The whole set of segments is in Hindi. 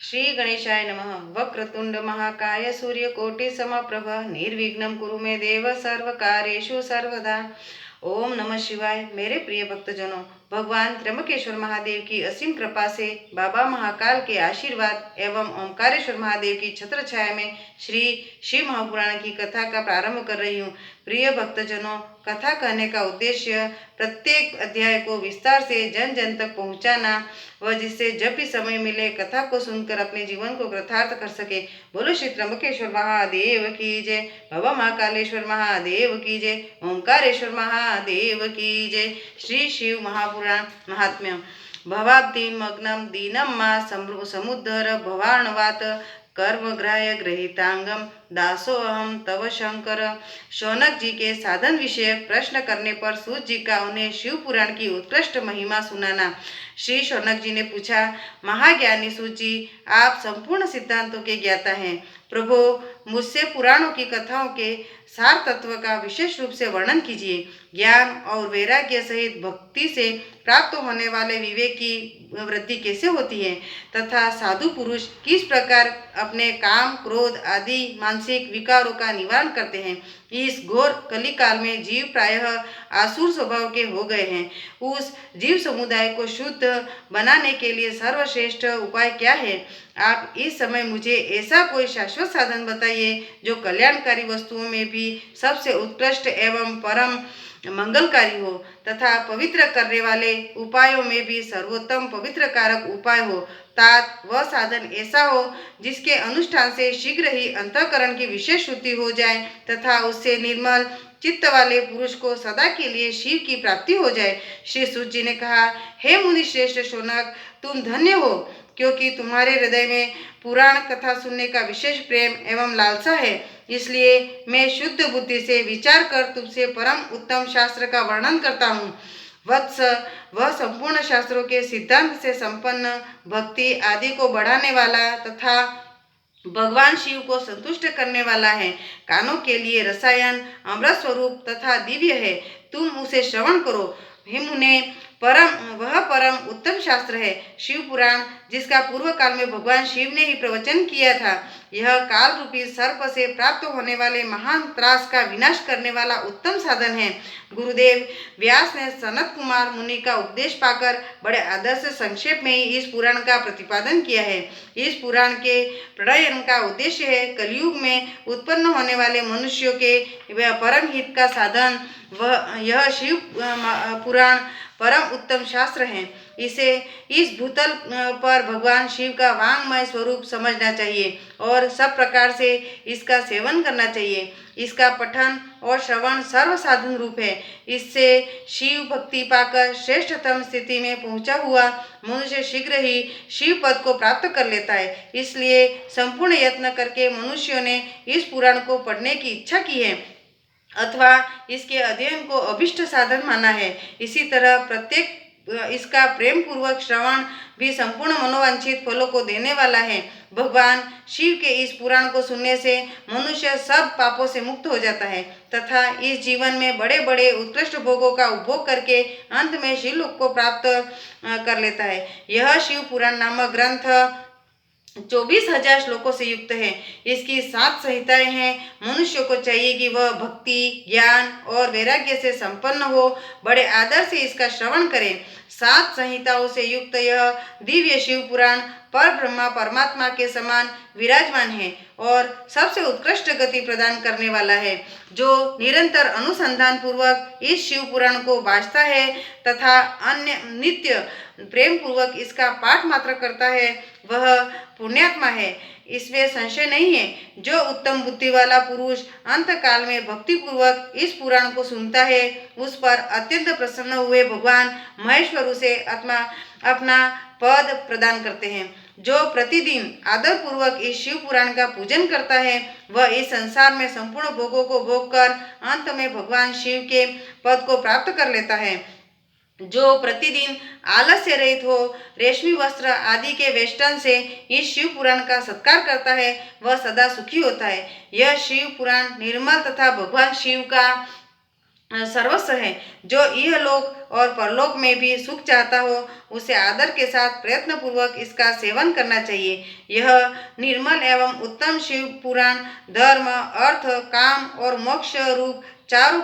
श्री गणेशाय नमः। वक्रतुंड महाकाय सूर्यकोटि समप्रभ निर्विघ्नं कुरु मे देव सर्वकार्येषु सर्वदा। ओम नमः शिवाय। मेरे प्रिय भक्तजनों, भगवान त्र्यंबकेश्वर महादेव की असीम कृपा से, बाबा महाकाल के आशीर्वाद एवं ओंकारेश्वर महादेव की छत्र छाया में श्री शिव महापुराण की कथा का प्रारंभ कर रही हूँ। प्रिय भक्तजनों, कथा कहने का उद्देश्य प्रत्येक अध्याय को विस्तार से जन जन तक पहुँचाना व जिससे जब भी समय मिले कथा को सुनकर अपने जीवन को कृतार्थ कर सके। बोलो श्री त्र्यंबकेश्वर महादेव की जय, बाबा महाकालेश्वर महादेव की जय, ओंकारेश्वर महादेव की जय। श्री शिव महापुराण महात्म्य। भवाब्धि मग्नम दीनम मा समुद्धर भवार्णवात कर्मग्राह्य गृहीतांगम दासोहम तव शंकर। शौनक जी के साधन विषयक प्रश्न करने पर सूत जी का उन्हें शिव पुराण की उत्कृष्ट महिमा सुनाना। श्री शौनक जी ने पूछा, महाज्ञानी सूत जी, आप संपूर्ण सिद्धांतों के ज्ञाता हैं। प्रभु, मुझसे पुराणों की कथाओं के सार तत्व का विशेष रूप से वर्णन कीजिए। ज्ञान और वैराग्य सहित भक्ति से प्राप्त होने वाले विवेक की वृद्धि कैसे होती है तथा साधु पुरुष किस प्रकार अपने काम क्रोध आदि मानसिक विकारों का निवारण करते हैं। इस घोर कली काल में जीव प्रायः आसुर स्वभाव के हो गए हैं। उस जीव समुदाय को शुद्ध बनाने के लिए सर्वश्रेष्ठ उपाय क्या है? आप इस समय मुझे ऐसा कोई शाश्वत साधन बताइए जो कल्याणकारी वस्तुओं में भी सबसे उत्कृष्ट एवं परम मंगलकारी हो तथा पवित्र करने वाले उपायों में भी सर्वोत्तम पवित्र कारक उपाय हो। तात वह साधन ऐसा हो जिसके अनुष्ठान से शीघ्र ही अंतःकरण की विशेष शुद्धि हो जाए तथा उससे निर्मल चित्त वाले पुरुष को सदा के लिए शिव की प्राप्ति हो जाए। श्री सूत जी ने कहा, हे मुनि श्रेष्ठ शौनक, तुम धन्य हो क्योंकि तुम्हारे हृदय में पुराण कथा सुनने का विशेष प्रेम एवं लालसा है। इसलिए मैं शुद्ध बुद्धि से विचार कर तुमसे परम उत्तम शास्त्र का वर्णन करता हूँ। वत्स, वह संपूर्ण शास्त्रों के सिद्धांत से संपन्न, भक्ति आदि को बढ़ाने वाला तथा भगवान शिव को संतुष्ट करने वाला है। कानों के लिए रसायन अमृत स्वरूप तथा दिव्य है। तुम उसे श्रवण करो। हे मुने, वह परम उत्तम शास्त्र है शिव पुराण, जिसका पूर्व काल में भगवान शिव ने ही प्रवचन किया था। यह काल रूपी सर्प से प्राप्त होने वाले महान त्रास का विनाश करने वाला उत्तम साधन है। गुरुदेव व्यास ने सनत कुमार मुनि का उपदेश पाकर बड़े आदर से संक्षेप में ही इस पुराण का प्रतिपादन किया है। इस पुराण के प्रणयन का उद्देश्य है कलयुग में उत्पन्न होने वाले मनुष्यों के परम हित का साधन। यह शिव पुराण परम उत्तम शास्त्र है। इसे इस भूतल पर भगवान शिव का वांगमय स्वरूप समझना चाहिए और सब प्रकार से इसका सेवन करना चाहिए। इसका पठन और श्रवण सर्व साधन रूप है। इससे शिव भक्ति पाकर श्रेष्ठतम स्थिति में पहुंचा हुआ मनुष्य शीघ्र ही शिव पद को प्राप्त कर लेता है। इसलिए संपूर्ण यत्न करके मनुष्यों ने इस पुराण को पढ़ने की इच्छा की है अथवा इसके अध्ययन को अभिष्ट साधन माना है। इसी तरह प्रत्येक इसका प्रेम पूर्वक श्रवण भी संपूर्ण मनोवांछित फलों को देने वाला है। भगवान शिव के इस पुराण को सुनने से मनुष्य सब पापों से मुक्त हो जाता है तथा इस जीवन में बड़े बड़े उत्कृष्ट भोगों का उपभोग करके अंत में शिवलोक को प्राप्त कर लेता है। यह शिव पुराण नामक ग्रंथ 24,000 श्लोकों से युक्त है। इसकी 7 संहिताएं हैं। मनुष्य को चाहिए कि वह भक्ति, ज्ञान और वैराग्य से संपन्न हो, बड़े आदर से इसका श्रवण करें। 7 संहिताओं से युक्त यह दिव्य शिव पुराण पर ब्रह्मा परमात्मा के समान विराजमान है और सबसे उत्कृष्ट गति प्रदान करने वाला है। जो निरंतर अनुसंधान पूर्वक इस शिव पुराण को वाचता है तथा अन्य नित्य प्रेम पूर्वक इसका पाठ मात्र करता है, वह पुण्यात्मा है, इसमें संशय नहीं है। जो उत्तम बुद्धि वाला पुरुष अंत काल में भक्ति पूर्वक इस पुराण को सुनता है, उस पर अत्यंत प्रसन्न हुए भगवान महेश्वर उसे अपना पद प्रदान करते हैं। जो प्रतिदिन आदर पूर्वक इस शिव पुराण का पूजन करता है, वह इस संसार में संपूर्ण भोगों को भोग कर अंत में भगवान शिव के पद को प्राप्त कर लेता है। जो प्रतिदिन आलस्य रहित हो, रेशमी वस्त्र आदि के वेष्टन से इस शिव पुराण का सत्कार करता है, वह सदा सुखी होता है। यह शिव पुराण निर्मल तथा भगवान शिव का सर्वस्व है। जो इहलोक और परलोक में भी सुख चाहता हो उसे आदर के साथ प्रयत्न पूर्वक इसका सेवन करना चाहिए। यह निर्मल एवं उत्तम शिव पुराण धर्म, अर्थ, काम और मोक्ष रूप चारों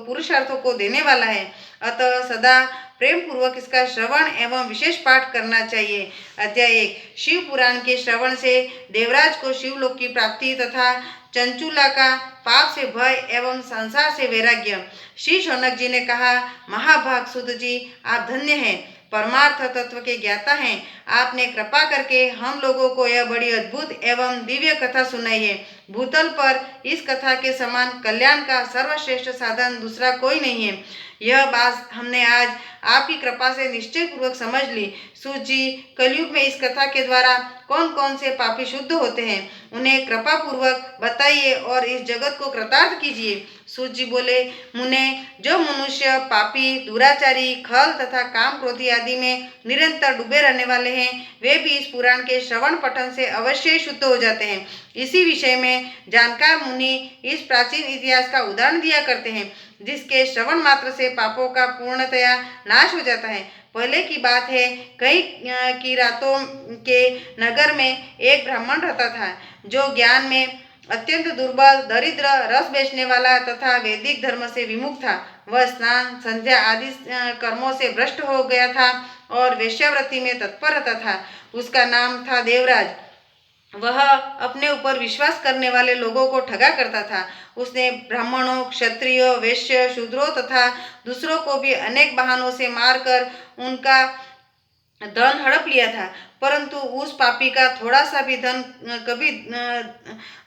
पुरुषार्थों को देने वाला है। अतः सदा प्रेम पूर्वक इसका श्रवण एवं विशेष पाठ करना चाहिए। अध्याय 1। शिव पुराण के श्रवण से देवराज को शिवलोक की प्राप्ति तथा चंचुला का पाप से भय एवं संसार से वैराग्य। श्री शौनक जी ने कहा, महाभाग सुत जी, आप धन्य हैं, परमार्थ तत्व के ज्ञाता हैं। आपने कृपा करके हम लोगों को यह बड़ी अद्भुत एवं दिव्य कथा सुनाई है। भूतल पर इस कथा के समान कल्याण का सर्वश्रेष्ठ साधन दूसरा कोई नहीं है। यह बात हमने आज आपकी कृपा से निश्चय पूर्वक समझ ली। सूत जी, कलयुग में इस कथा के द्वारा कौन कौन से पापी शुद्ध होते हैं, उन्हें कृपा पूर्वक बताइए और इस जगत को कृतार्थ कीजिए। सूत जी बोले, मुने, जो मनुष्य पापी, दुराचारी, खल तथा काम क्रोधी आदि में निरंतर डूबे रहने वाले हैं, वे भी इस पुराण के श्रवण पठन से अवश्य शुद्ध हो जाते हैं। इसी विषय में जानकार मुनि इस प्राचीन इतिहास का उदाहरण दिया करते हैं, जिसके श्रवण मात्र से पापों का पूर्णतया नाश हो जाता है। पहले की बात है, कई की रातों के नगर में एक ब्राह्मण रहता था, जो ज्ञान में अत्यंत दुर्बल, दरिद्र, रस बेचने वाला तथा वैदिक धर्म से विमुख था। वह स्नान, संध्या आदि कर्मों से भ्रष्ट हो गया था और वेश्यावृत्ति में तत्पर रहता था। उसका नाम था देवराज। वह अपने ऊपर विश्वास करने वाले लोगों को ठगा करता था। उसने ब्राह्मणों, क्षत्रियों, वैश्य, शूद्रों तथा दूसरों को भी अनेक बहानों से मारकर उनका धन हड़प लिया था, परंतु उस पापी का थोड़ा सा भी धन कभी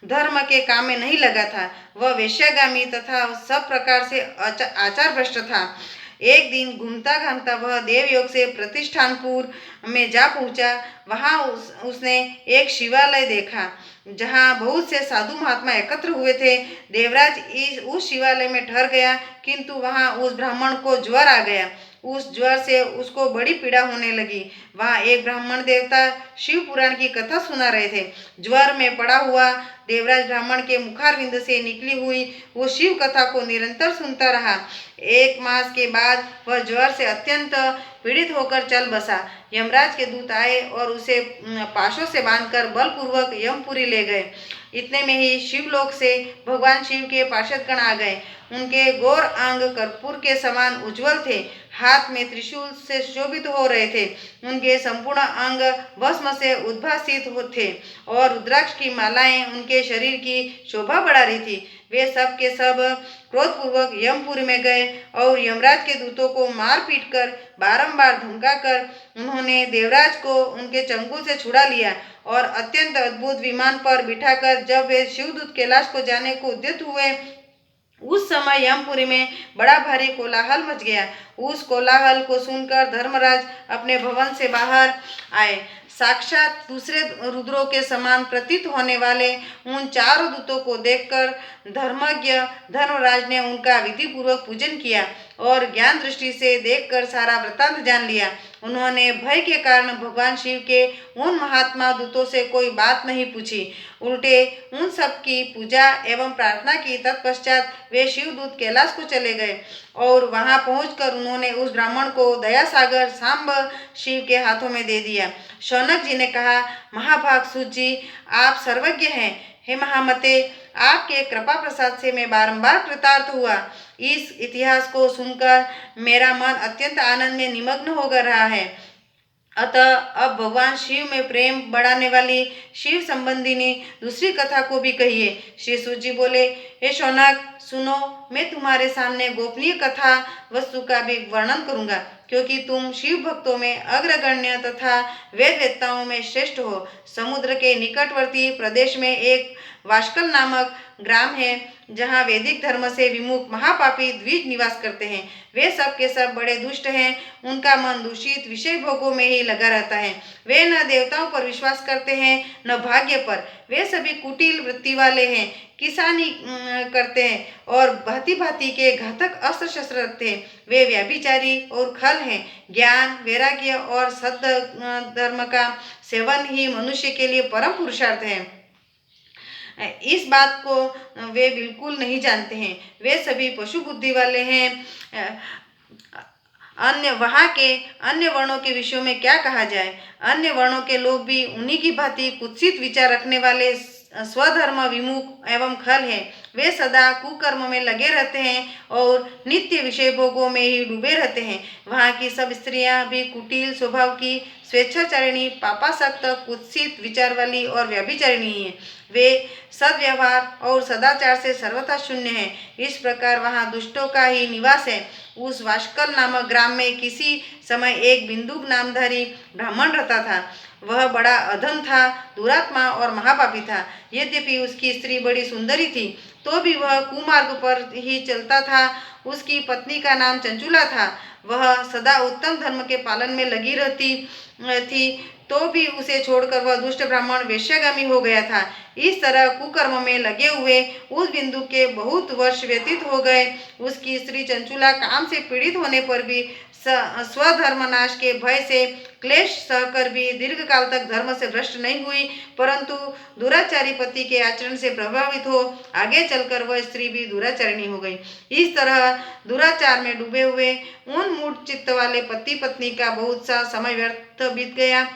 धर्म के काम में नहीं लगा था। वह वेश्यागामी तथा सब प्रकार से आचार भ्रष्ट था। एक दिन घूमता घामता वह देवयोग से प्रतिष्ठानपुर में जा पहुंचा। वहां उसने एक शिवालय देखा, जहां बहुत से साधु महात्मा एकत्र हुए थे। देवराज उस शिवालय में ठहर गया, किंतु वहां उस ब्राह्मण को ज्वर आ गया। उस ज्वर से उसको बड़ी पीड़ा होने लगी। वहां एक ब्राह्मण देवता शिव पुराण की कथा सुना रहे थे। ज्वर में पड़ा हुआ देवराज ब्राह्मण के मुखारविंद से निकली हुई वो शिव कथा को निरंतर सुनता रहा। 1 मास के बाद वह ज्वर से अत्यंत पीड़ित होकर चल बसा। यमराज के दूत आए और उसे पाशों से बांधकर बलपूर्वक यमपुरी ले गए। इतने में ही शिवलोक से भगवान शिव के पार्षदगण आ गए। उनके गौर अंग कर्पूर के समान उज्जवल थे, हाथ में त्रिशूल से शोभित हो रहे थे। उनके संपूर्ण अंग भस्म से उद्भासित थे और रुद्राक्ष की मालाएं उनके शरीर की शोभा बढ़ा रही थी। वे सब के सब क्रोधपूर्वक यमपुरी में गए और यमराज के दूतों को मार पीट कर बारंबार धमकाकर उन्होंने देवराज को उनके चंगुल से छुड़ा लिया और अत्यंत अद्भुत विमान पर बिठाकर जब वे शिवदूत कैलाश को जाने को उद्यत हुए, उस समय यमपुरी में बड़ा भारी कोलाहल मच गया। उस कोलाहल को सुनकर धर्मराज अपने भवन से बाहर आए। साक्षात दूसरे रुद्रों के समान प्रतीत होने वाले उन 4 दूतों को देखकर धर्मज्ञ धर्मराज ने उनका विधि पूर्वक पूजन किया और ज्ञान दृष्टि से देखकर सारा वृत्तांत जान लिया। उन्होंने भय के कारण भगवान शिव के उन महात्मा दूतों से कोई बात नहीं पूछी, उल्टे उन सब की पूजा एवं प्रार्थना की। तत्पश्चात वे शिवदूत कैलाश को चले गए और वहां पहुंचकर उन्होंने उस ब्राह्मण को दया सागर सांब शिव के हाथों में दे दिया। शौनक जी ने कहा, महाभाग सूत जी, आप सर्वज्ञ हैं। हे महामते, आपके कृपा प्रसाद से मैं बारंबार कृतार्थ हुआ। इस इतिहास को सुनकर मेरा मन अत्यंत आनंद में निमग्न हो रहा है। अतः अब भगवान शिव में प्रेम बढ़ाने वाली शिव संबंधिनी दूसरी कथा को भी कहिए। श्री सूत जी बोले, हे शौनक, सुनो, मैं तुम्हारे सामने गोपनीय कथा वस्तु का भी वर्णन करूंगा, क्योंकि तुम शिव भक्तों में अग्रगण्य तथा वेद वेत्ताओं में श्रेष्ठ हो। समुद्र के निकटवर्ती प्रदेश में एक वाष्कल नामक ग्राम है, जहाँ वैदिक धर्म से विमुख महापापी द्विज निवास करते हैं। वे सब के सब बड़े दुष्ट हैं। उनका मन दूषित विषय भोगों में ही लगा रहता है। वे न देवताओं पर विश्वास करते हैं न भाग्य पर। वे सभी कुटिल वृत्ति वाले हैं, किसानी करते हैं और भांति भांति के घातक अस्त्र शस्त्र रखते हैं। वे व्यभिचारी और खल हैं। ज्ञान, वैराग्य और सद् धर्म का सेवन ही मनुष्य के लिए परम पुरुषार्थ है। इस बात को वे बिल्कुल नहीं जानते हैं। वे सभी पशु बुद्धि वाले हैं। अन्य वहाँ के अन्य वर्णों के विषयों में क्या कहा जाए। अन्य वर्णों के लोग भी उन्हीं की भांति कुत्सित विचार रखने वाले स्वधर्म विमुख एवं खल है। वे सदा कुकर्म में लगे रहते हैं और नित्य विषय भोगों में ही डूबे रहते हैं। वहाँ की सब स्त्रियां भी कुटिल स्वभाव की, स्वेच्छाचारिणी, पापासक्त, कुत्सित विचार वाली और व्यभिचारिणी हैं। वे सद्व्यवहार और सदाचार से सर्वथा शून्य हैं। इस प्रकार वहाँ दुष्टों का ही निवास है। उस वाशकल नामक ग्राम में किसी समय एक बिंदुक नामधारी ब्राह्मण रहता था। वह बड़ा अधम था, दुरात्मा और महापापी था। यद्यपि उसकी स्त्री बड़ी सुंदरी थी, तो भी वह कुमार्ग पर ही चलता था। उसकी पत्नी का नाम चंचुला था। वह सदा उत्तम धर्म के पालन में लगी रहती थी, तो भी उसे छोड़कर वह दुष्ट ब्राह्मण वेश्यागामी हो गया था। इस तरह कुकर्म में लगे हुए उस बिंदु के बहुत वर्ष व्यतीत हो गए। उसकी स्त्री चंचुला काम से पीड़ित होने पर भी स्वधर्मनाश के भय से क्लेश सहकर भी दीर्घ काल तक धर्म से भ्रष्ट नहीं हुई, परंतु दुराचारी पति के आचरण से प्रभावित हो आगे चलकर वह स्त्री भी दुराचारिणी हो गई। इस तरह दुराचार में डूबे हुए उन मूढ़ चित्त वाले पति पत्नी का बहुत सा समय व्यर्थ बीत गया।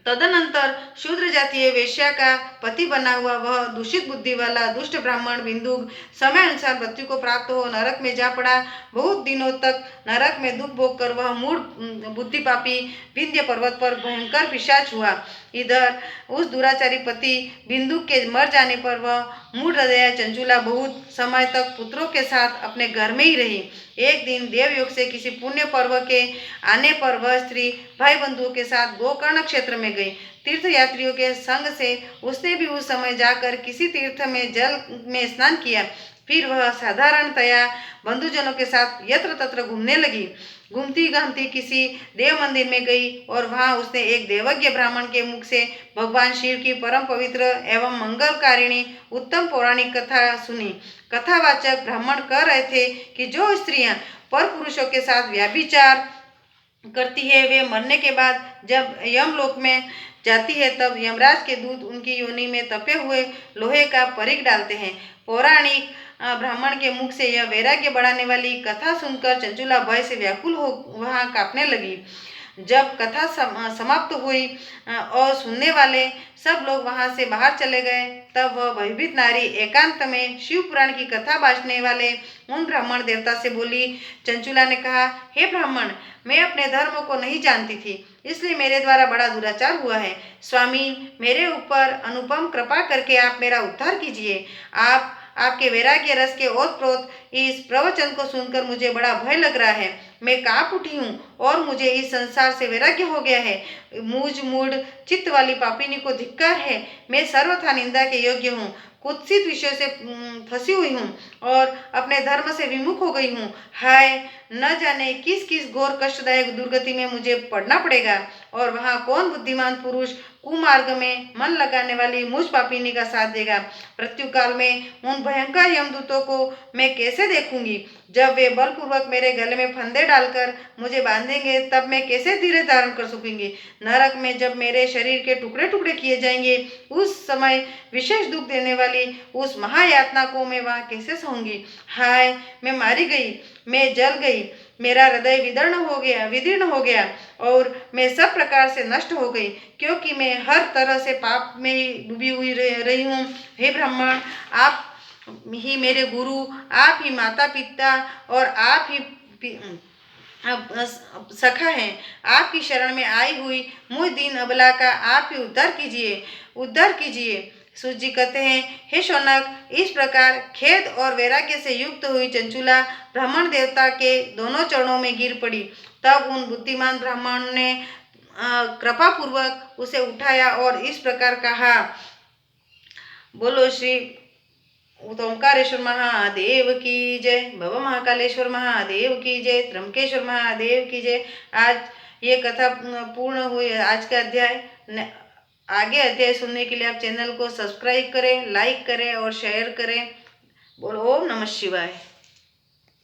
तदनंतर शूद्र जातीय वेश्या का पति बना हुआ वह दूषित बुद्धि वाला दुष्ट ब्राह्मण बिंदुक समय अनुसार मृत्यु को प्राप्त हो नरक में जा पड़ा। बहुत दिनों तक नरक में दुख भोग कर वह मूढ़ बुद्धि पापी विंध्य पर्वत पर भयंकर पिशाच हुआ। इधर उस दुराचारी पति बिंदुक के मर जाने पर वह मूढ़ हृदया चंचुला बहुत समय तक पुत्रों के साथ अपने घर में ही रही। एक दिन देवयोग से किसी पुण्य पर्व के आने पर वह स्त्री भाई बंधुओं के साथ गोकर्ण क्षेत्र में गई। तीर्थ यात्रियों के संग से उसने भी उस समय जाकर किसी तीर्थ में जल में स्नान किया। फिर वह साधारणतया बंधुजनों के साथ यत्र तत्र घूमने लगी। घूमती घामती किसी देव मंदिर में गई और वहां उसने एक देवज्ञ ब्राह्मण के मुख से भगवान शिव की परम पवित्र एवं मंगलकारिणी उत्तम पौराणिक कथा सुनी। कथावाचक ब्राह्मण कह रहे थे कि जो स्त्रियां पर पुरुषों के साथ व्यभिचार करती है, वे मरने के बाद जब यमलोक में जाती है तब यमराज के दूत उनकी योनि में तपे हुए लोहे का परिग डालते हैं। पौराणिक ब्राह्मण के मुख से यह वैराग्य बढ़ाने वाली कथा सुनकर चंचुला भय से व्याकुल हो वहां कांपने लगी। जब कथा समाप्त हुई और सुनने वाले सब लोग वहां से बाहर चले गए, तब वह भयभीत नारी एकांत में शिव पुराण की कथा बांटने वाले उन ब्राह्मण देवता से बोली। चंचुला ने कहा, हे ब्राह्मण, मैं अपने धर्म को नहीं जानती थी, इसलिए मेरे द्वारा बड़ा दुराचार हुआ है। स्वामी, मेरे ऊपर अनुपम कृपा करके आप मेरा उद्धार कीजिए। आपके वैराग्य रस के ओतप्रोत इस प्रवचन को सुनकर मुझे बड़ा भय लग रहा है। मैं कांप उठी हूँ और मुझे इस संसार से वैराग्य हो गया है। मुझ मूढ़ चित्त वाली पापिनी को धिक्कार है। मैं सर्वथा निंदा के योग्य हूँ, कुत्सित विषय से फंसी हुई हूँ और अपने धर्म से विमुख हो गई हूँ। हाय, न जाने किस किस घोर कष्टदायक दुर्गति में मुझे पड़ना पड़ेगा और वहाँ कौन बुद्धिमान पुरुष कुमार्ग में मन लगाने वाली मुझ पापिनी का साथ देगा। मृत्यु काल में उन भयंकर यमदूतों को मैं कैसे देखूंगी। जब वे बलपूर्वक मेरे गले में फंदे डालकर मुझे बांधेंगे, तब मैं कैसे धीरे धारण कर सकूंगी। नरक में जब मेरे शरीर के टुकड़े टुकड़े किए जाएंगे, उस समय विशेष दुख देने वाली उस महायातना को मैं वहां कैसे सहूंगी। हाय, मैं मारी गई, मैं जल गई, मेरा हृदय विदीर्ण हो गया और मैं सब प्रकार से नष्ट हो गई, क्योंकि मैं हर तरह से पाप में ही डूबी हुई रही हूँ। हे ब्राह्मण, आप ही मेरे गुरु, आप ही माता पिता और आप ही सखा हैं। आपकी शरण में आई हुई मुझ दीन अबला का आप ही उद्धार कीजिए। सूत जी कहते हैं, हे शौनक, इस प्रकार खेद और वैराग्य से युक्त हुई चंचुला ब्राह्मण देवता के दोनों चरणों में गिर पड़ी। तब उन बुद्धिमान ब्राह्मण ने कृपा पूर्वक उसे उठाया और इस प्रकार कहा, बोलो श्री ओंकारेश्वर महादेव की जय, बाबा महाकालेश्वर महादेव की जय, त्र्यंबकेश्वर महादेव की जय। आज ये कथा पूर्ण हुई। आज का अध्याय, आगे अध्याय सुनने के लिए आप चैनल को सब्सक्राइब करें, लाइक करें और शेयर करें। बोलो ओम नमः शिवाय।